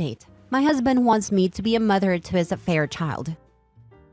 update. My husband wants me to be a mother to his affair child.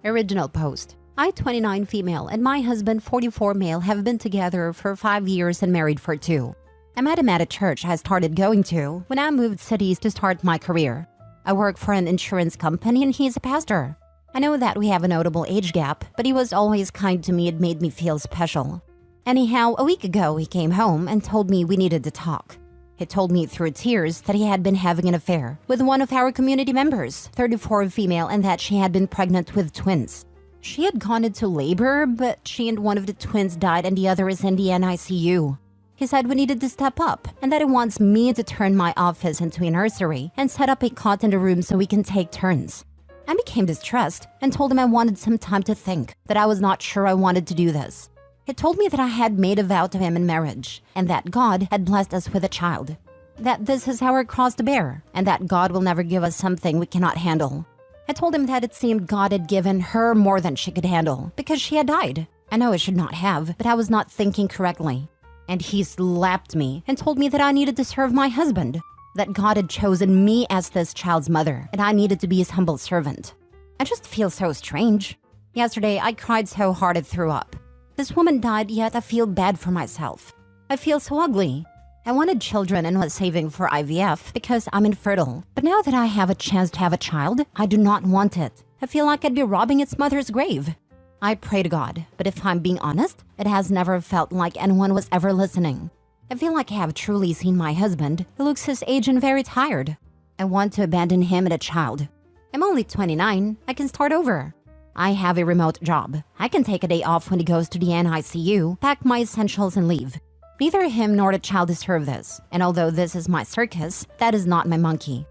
Original post. I, 29 female, and my husband, 44 male, have been together for 5 years and married for 2. I met him at a church I started going to when I moved cities to start my career. I work for an insurance company and he's a pastor. I know that we have a notable age gap, but he was always kind to me and made me feel special. Anyhow, a week ago he came home and told me we needed to talk. He told me through tears that he had been having an affair with one of our community members, 34 female, and that she had been pregnant with twins. She had gone into labor, but she and one of the twins died and the other is in the NICU. He said we needed to step up and that he wants me to turn my office into a nursery and set up a cot in the room so we can take turns. I became distressed and told him I wanted some time to think, that I was not sure I wanted to do this. He told me that I had made a vow to him in marriage and that God had blessed us with a child. That this is our cross to bear and that God will never give us something we cannot handle. I told him that it seemed God had given her more than she could handle because she had died. I know I should not have, but I was not thinking correctly. And he slapped me and told me that I needed to serve my husband, that God had chosen me as this child's mother and I needed to be his humble servant. I just feel so strange. Yesterday, I cried so hard I threw up. This woman died, yet I feel bad for myself. I feel so ugly. I wanted children and was saving for IVF because I'm infertile. But now that I have a chance to have a child, I do not want it. I feel like I'd be robbing its mother's grave. I pray to God, but if I'm being honest, it has never felt like anyone was ever listening. I feel like I have truly seen my husband, who looks his age and very tired. I want to abandon him and a child. I'm only 29. I can start over. I have a remote job. I can take a day off when he goes to the NICU, pack my essentials and leave. Neither him nor the child deserve this, and although this is my circus, that is not my monkey.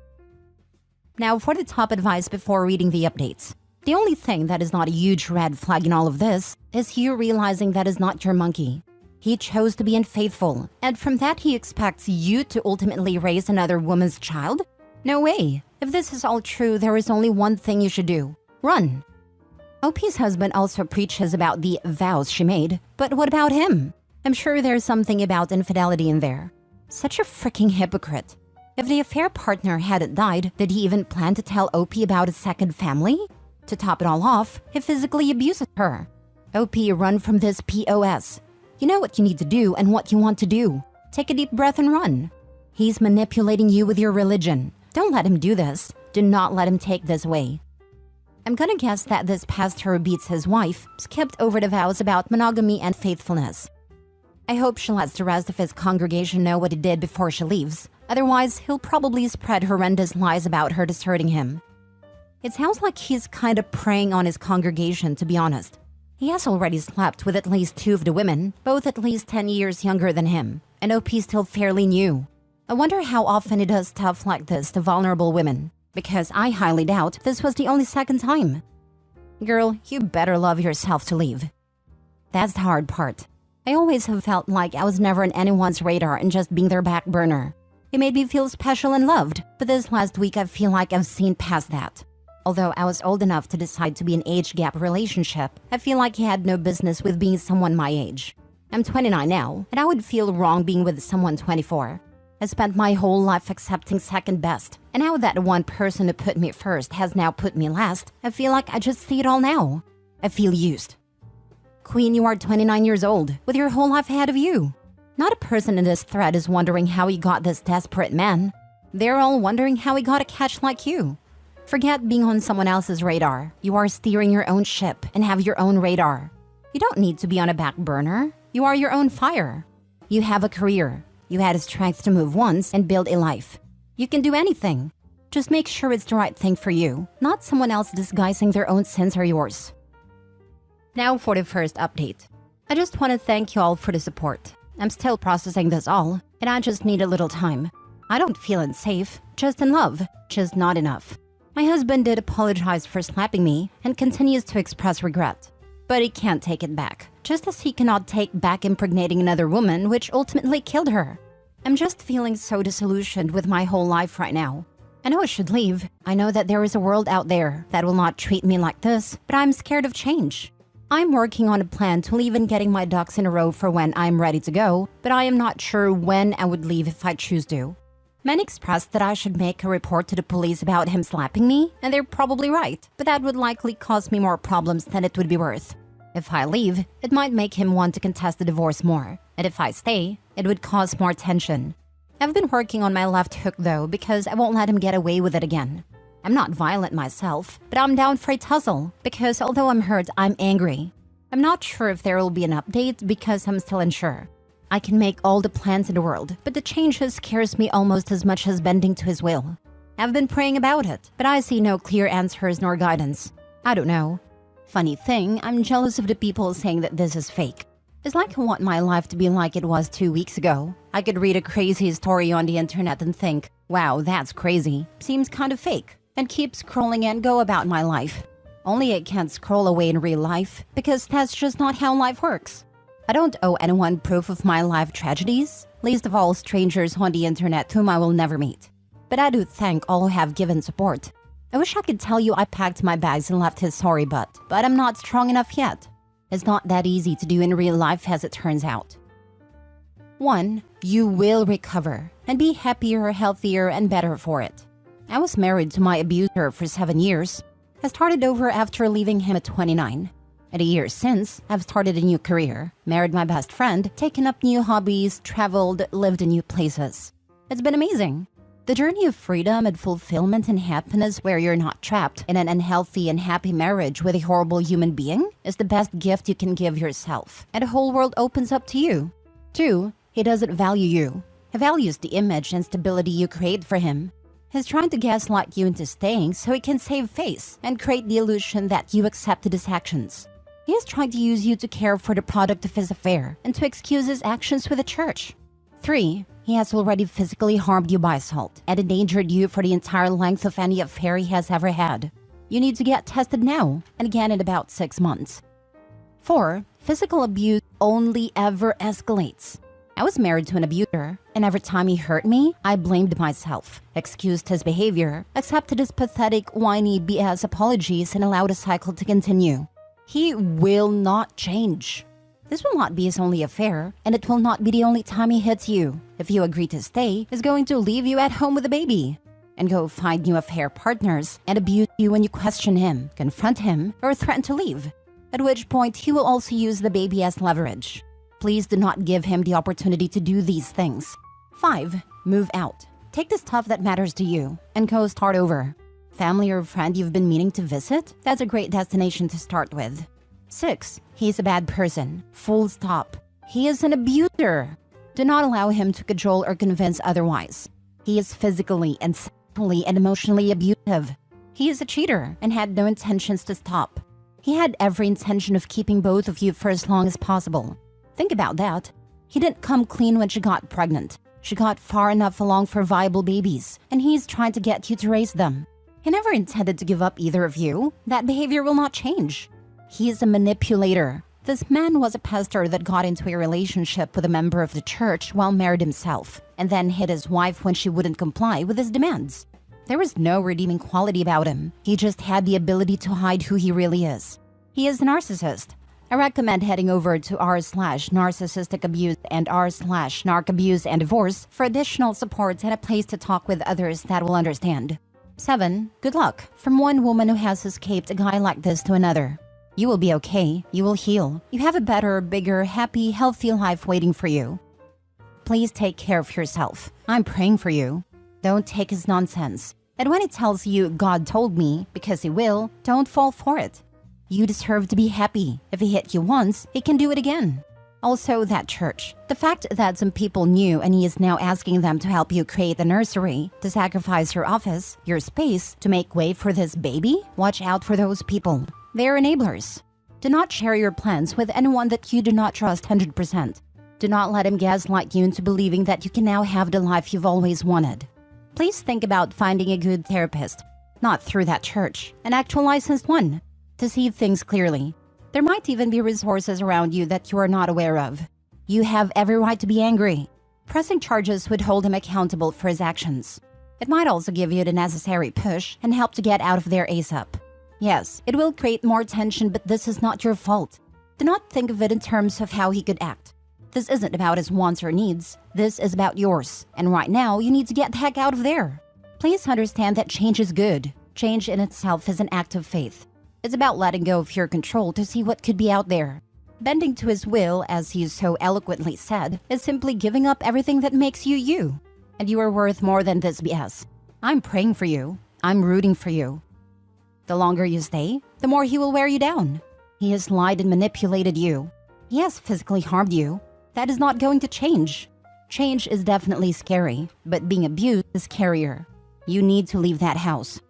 Now for the top advice before reading the updates. The only thing that is not a huge red flag in all of this is you realizing that is not your monkey. He chose to be unfaithful, and from that he expects you to ultimately raise another woman's child? No way. If this is all true, there is only one thing you should do. Run. OP's husband also preaches about the vows she made, but what about him? I'm sure there's something about infidelity in there. Such a freaking hypocrite. If the affair partner hadn't died, did he even plan to tell OP about his second family? To top it all off, he physically abuses her. OP, run from this POS. You know what you need to do and what you want to do. Take a deep breath and run. He's manipulating you with your religion. Don't let him do this. Do not let him take this way. I'm gonna guess that this pastor who beats his wife skipped over the vows about monogamy and faithfulness. I hope she lets the rest of his congregation know what he did before she leaves. Otherwise, he'll probably spread horrendous lies about her deserting him. It sounds like he's kind of preying on his congregation, to be honest. He has already slept with at least 2 of the women, both at least 10 years younger than him, and OP's still fairly new. I wonder how often he does stuff like this to vulnerable women, because I highly doubt this was the only second time. Girl, you better love yourself to leave. That's the hard part. I always have felt like I was never on anyone's radar and just being their back burner. It made me feel special and loved, but this last week I feel like I've seen past that. Although I was old enough to decide to be an age gap relationship, I feel like he had no business with being someone my age. I'm 29 now, and I would feel wrong being with someone 24. I spent my whole life accepting second best, and now that the one person who put me first has now put me last, I feel like I just see it all now. I feel used. Queen, you are 29 years old, with your whole life ahead of you. Not a person in this thread is wondering how he got this desperate man. They're all wondering how he got a catch like you. Forget being on someone else's radar. You are steering your own ship and have your own radar. You don't need to be on a back burner. You are your own fire. You have a career. You had the strength to move once and build a life. You can do anything. Just make sure it's the right thing for you, not someone else disguising their own sins or yours. Now for the first update. I just want to thank you all for the support. I'm still processing this all, and I just need a little time. I don't feel unsafe, just in love, just not enough. My husband did apologize for slapping me and continues to express regret. But he can't take it back, just as he cannot take back impregnating another woman, which ultimately killed her. I'm just feeling so disillusioned with my whole life right now. I know I should leave. I know that there is a world out there that will not treat me like this, but I'm scared of change. I'm working on a plan to leave and getting my ducks in a row for when I'm ready to go, but I am not sure when I would leave if I choose to. Men expressed that I should make a report to the police about him slapping me, and they're probably right, but that would likely cause me more problems than it would be worth. If I leave, it might make him want to contest the divorce more, and if I stay, it would cause more tension. I've been working on my left hook though because I won't let him get away with it again. I'm not violent myself, but I'm down for a tussle because although I'm hurt, I'm angry. I'm not sure if there will be an update because I'm still unsure. I can make all the plans in the world, but the changes scares me almost as much as bending to his will. I've been praying about it, but I see no clear answers nor guidance. I don't know. Funny thing, I'm jealous of the people saying that this is fake. It's like I want my life to be like it was 2 weeks ago. I could read a crazy story on the internet and think, wow, that's crazy. Seems kind of fake. And keep scrolling and go about my life. Only I can't scroll away in real life because that's just not how life works. I don't owe anyone proof of my life tragedies, least of all strangers on the internet whom I will never meet. But I do thank all who have given support. I wish I could tell you I packed my bags and left his sorry butt, but I'm not strong enough yet. It's not that easy to do in real life as it turns out. 1. You will recover and be happier, healthier, and better for it. I was married to my abuser for 7 years. I started over after leaving him at 29. At a year since, I've started a new career, married my best friend, taken up new hobbies, traveled, lived in new places. It's been amazing. The journey of freedom and fulfillment and happiness where you're not trapped in an unhealthy and happy marriage with a horrible human being is the best gift you can give yourself, and the whole world opens up to you. 2. He doesn't value you. He values the image and stability you create for him. He's trying to gaslight you into staying so he can save face and create the illusion that you accepted his actions. He is trying to use you to care for the product of his affair and to excuse his actions with the church. 3. He has already physically harmed you by assault and endangered you for the entire length of any affair he has ever had. You need to get tested now and again in about 6 months. 4. Physical abuse only ever escalates. I was married to an abuser, and every time he hurt me, I blamed myself, excused his behavior, accepted his pathetic, whiny BS apologies, and allowed the cycle to continue. He will not change. This will not be his only affair, and it will not be the only time he hits you. If you agree to stay, he's going to leave you at home with a baby and go find new affair partners and abuse you when you question him, confront him, or threaten to leave, at which point he will also use the baby as leverage. Please do not give him the opportunity to do these things. 5. Move out. Take the stuff that matters to you and go start over. Family or friend you've been meaning to visit? That's a great destination to start with. 6. He's a bad person. Full stop. He is an abuser. Do not allow him to cajole or convince otherwise. He is physically and sexually and emotionally abusive. He is a cheater and had no intentions to stop. He had every intention of keeping both of you for as long as possible. Think about that. He didn't come clean when she got pregnant. She got far enough along for viable babies, and he's trying to get you to raise them. He never intended to give up either of you. That behavior will not change. He is a manipulator. This man was a pastor that got into a relationship with a member of the church while married himself, and then hit his wife when she wouldn't comply with his demands. There was no redeeming quality about him. He just had the ability to hide who he really is. He is a narcissist. I recommend heading over to r/narcissistic abuse and r/narc abuse and divorce for additional support and a place to talk with others that will understand. 7. Good luck from one woman who has escaped a guy like this to another. You will be okay. You will heal. You have a better, bigger, happy, healthy life waiting for you. Please take care of yourself. I'm praying for you. Don't take his nonsense. And when he tells you God told me, because he will, don't fall for it. You deserve to be happy. If he hit you once, he can do it again. Also, that church. The fact that some people knew and he is now asking them to help you create the nursery, to sacrifice your office, your space, to make way for this baby? Watch out for those people. They're enablers. Do not share your plans with anyone that you do not trust 100%. Do not let him gaslight you into believing that you can now have the life you've always wanted. Please think about finding a good therapist, not through that church, an actual licensed one, to see things clearly. There might even be resources around you that you are not aware of. You have every right to be angry. Pressing charges would hold him accountable for his actions. It might also give you the necessary push and help to get out of there ASAP. Yes, it will create more tension, but this is not your fault. Do not think of it in terms of how he could act. This isn't about his wants or needs. This is about yours. And right now, you need to get the heck out of there. Please understand that change is good. Change in itself is an act of faith. It's about letting go of your control to see what could be out there. Bending to his will, as he so eloquently said, is simply giving up everything that makes you you. And you are worth more than this BS. I'm praying for you. I'm rooting for you. The longer you stay, the more he will wear you down. He has lied and manipulated you. He has physically harmed you. That is not going to change. Change is definitely scary, but being abused is scarier. You need to leave that house.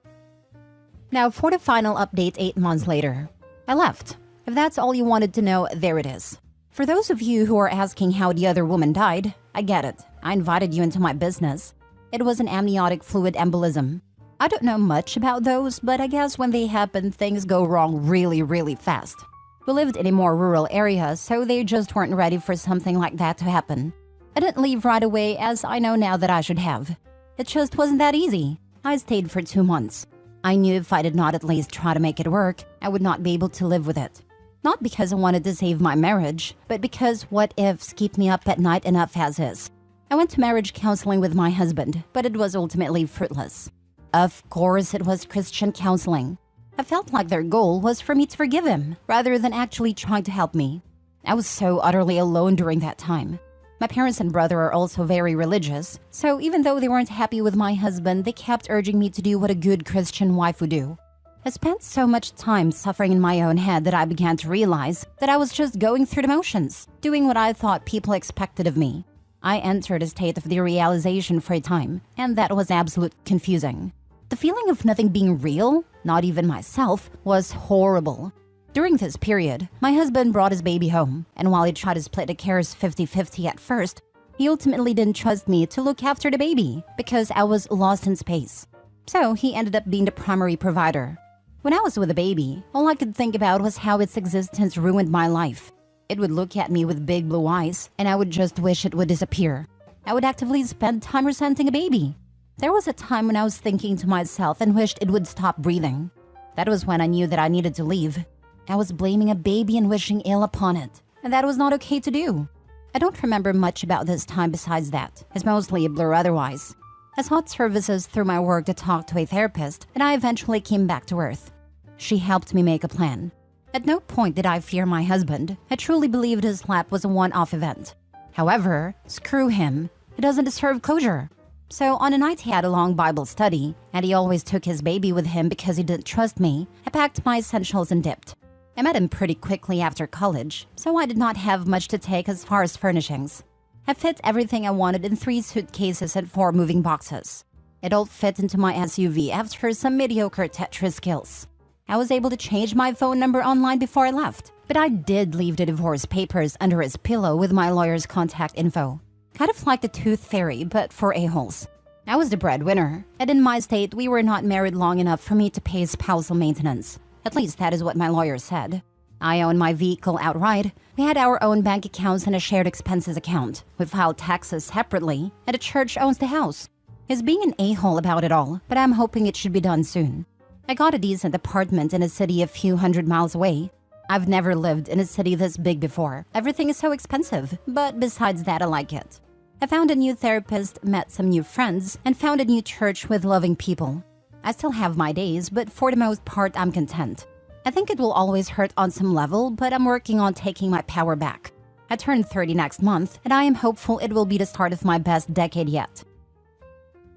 Now for the final update 8 months later. I left. If that's all you wanted to know, there it is. For those of you who are asking how the other woman died, I get it. I invited you into my business. It was an amniotic fluid embolism. I don't know much about those, but I guess when they happen, things go wrong really fast. We lived in a more rural area, so they just weren't ready for something like that to happen. I didn't leave right away, as I know now that I should have. It just wasn't that easy. I stayed for 2 months. I knew if I did not at least try to make it work, I would not be able to live with it. Not because I wanted to save my marriage, but because what ifs keep me up at night enough as is. I went to marriage counseling with my husband, but it was ultimately fruitless. Of course, it was Christian counseling. I felt like their goal was for me to forgive him, rather than actually trying to help me. I was so utterly alone during that time. My parents and brother are also very religious, so even though they weren't happy with my husband, they kept urging me to do what a good Christian wife would do. I spent so much time suffering in my own head that I began to realize that I was just going through the motions, doing what I thought people expected of me. I entered a state of derealization for a time, and that was absolutely confusing. The feeling of nothing being real, not even myself, was horrible. During this period, my husband brought his baby home, and while he tried to split the cares 50-50 at first, he ultimately didn't trust me to look after the baby because I was lost in space. So he ended up being the primary provider. When I was with the baby, all I could think about was how its existence ruined my life. It would look at me with big blue eyes, and I would just wish it would disappear. I would actively spend time resenting a baby. There was a time when I was thinking to myself and wished it would stop breathing. That was when I knew that I needed to leave. I was blaming a baby and wishing ill upon it, and that was not okay to do. I don't remember much about this time besides that. It's mostly a blur otherwise. I sought services through my work to talk to a therapist, and I eventually came back to Earth. She helped me make a plan. At no point did I fear my husband. I truly believed his slap was a one-off event. However, screw him. He doesn't deserve closure. So on a night he had a long Bible study, and he always took his baby with him because he didn't trust me, I packed my essentials and dipped. I met him pretty quickly after college, so I did not have much to take as far as furnishings. I fit everything I wanted in 3 suitcases and 4 moving boxes. It all fit into my SUV after some mediocre Tetris skills. I was able to change my phone number online before I left, but I did leave the divorce papers under his pillow with my lawyer's contact info. Kind of like the tooth fairy, but for a-holes. I was the breadwinner, and in my state, we were not married long enough for me to pay spousal maintenance. At least that is what my lawyer said. I own my vehicle outright. We had our own bank accounts and a shared expenses account. We filed taxes separately, and the church owns the house. He's being an a-hole about it all, but I'm hoping it should be done soon. I got a decent apartment in a city a few hundred miles away. I've never lived in a city this big before. Everything is so expensive, but besides that, I like it. I found a new therapist, met some new friends, and found a new church with loving people. I still have my days, but for the most part, I'm content. I think it will always hurt on some level, but I'm working on taking my power back. I turn 30 next month, and I am hopeful it will be the start of my best decade yet.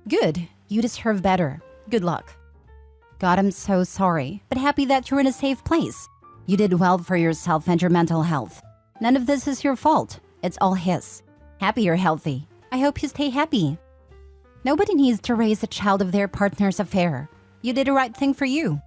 Good. You deserve better. Good luck. God, I'm so sorry, but happy that you're in a safe place. You did well for yourself and your mental health. None of this is your fault. It's all his. Happy you're healthy. I hope you stay happy. Nobody needs to raise a child of their partner's affair. You did the right thing for you.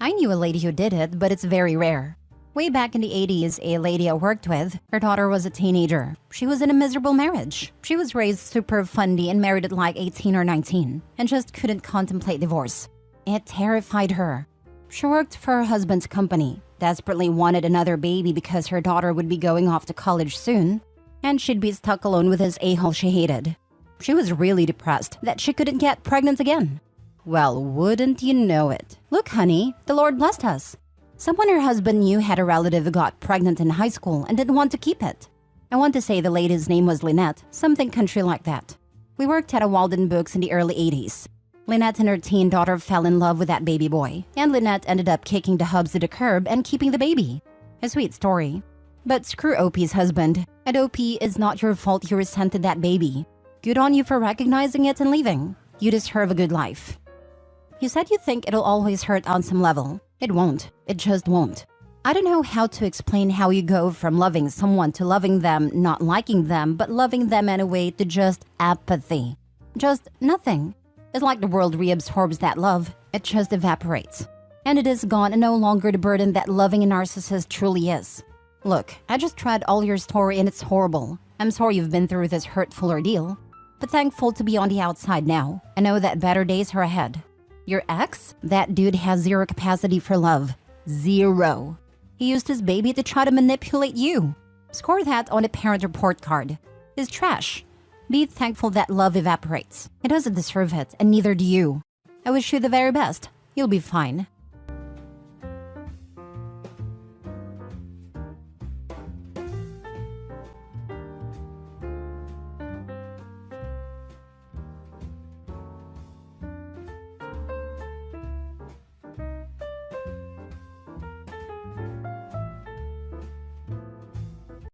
I knew a lady who did it, but it's very rare. Way back in the 80s, a lady I worked with, her daughter was a teenager. She was in a miserable marriage. She was raised super fundy and married at like 18 or 19, and just couldn't contemplate divorce. It terrified her. She worked for her husband's company, desperately wanted another baby because her daughter would be going off to college soon, and she'd be stuck alone with this a-hole she hated. She was really depressed that she couldn't get pregnant again. Well, wouldn't you know it? Look, honey, the Lord blessed us. Someone her husband knew had a relative who got pregnant in high school and didn't want to keep it. I want to say the lady's name was Lynette, something country like that. We worked at a Walden Books in the early 80s. Lynette and her teen daughter fell in love with that baby boy, and Lynette ended up kicking the hubs to the curb and keeping the baby. A sweet story. But screw OP's husband. And OP, is not your fault you resented that baby. Good on you for recognizing it and leaving. You deserve a good life. You said you think it'll always hurt on some level. It won't. It just won't. I don't know how to explain how you go from loving someone to loving them, not liking them, but loving them anyway, to just apathy. Just nothing. It's like the world reabsorbs that love. It just evaporates. And it is gone and no longer the burden that loving a narcissist truly is. Look, I just read all your story and it's horrible. I'm sorry you've been through this hurtful ordeal. But thankful to be on the outside now. I know that better days are ahead. Your ex? That dude has zero capacity for love. Zero. He used his baby to try to manipulate you. Score that on a parent report card. He's trash. Be thankful that love evaporates. He doesn't deserve it, and neither do you. I wish you the very best. You'll be fine.